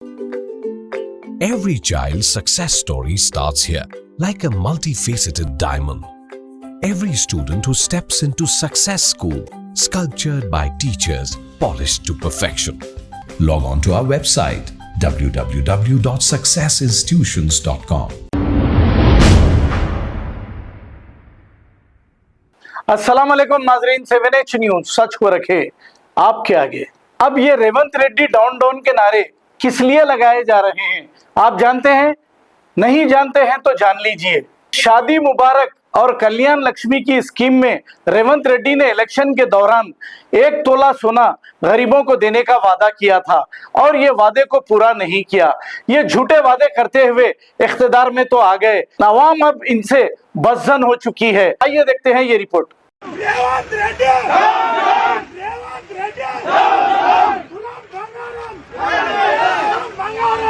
Every child's success story starts here, like a multifaceted diamond. Every student who steps into Success School, sculptured by teachers, polished to perfection. Log on to our website www.successinstitutions.com. अस्सलाम वालेकुम नाजरीन, 7H news सच को रखे आपके आगे। अब ये Revanth Reddy down के नारे किस लिए लगाए जा रहे हैं आप जानते हैं? नहीं जानते हैं तो जान लीजिए। शादी मुबारक और कल्याण लक्ष्मी की स्कीम में रेवंत रेड्डी ने इलेक्शन के दौरान 1 तोला सोना गरीबों को देने का वादा किया था और ये वादे को पूरा नहीं किया। ये झूठे वादे करते हुए इख्तिदार में तो आ गए, अवाम अब इनसे बज़्ज़न हो चुकी है। आइए देखते हैं ये report. Revanth Reddy Revanth Reddy Bangaram Bangaram Bangaram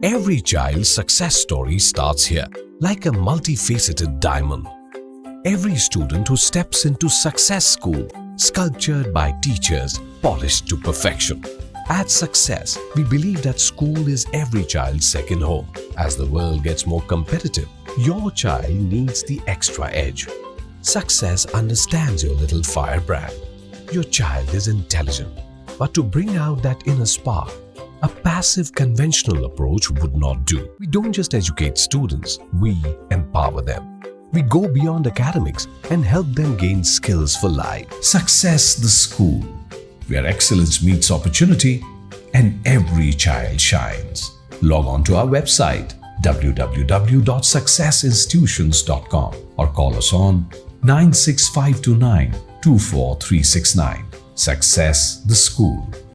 Every child's success story starts here, like a multifaceted diamond. Every student who steps into Success School, sculptured by teachers, polished to perfection. At Success, we believe that school is every child's second home. As the world gets more competitive, your child needs the extra edge. Success understands your little firebrand. Your child is intelligent, but to bring out that inner spark, a passive conventional approach would not do. We don't just educate students, we empower them. We go beyond academics and help them gain skills for life. Success the School, where excellence meets opportunity and every child shines. Log on to our website www.successinstitutions.com or call us on 96529 24369. Success the School.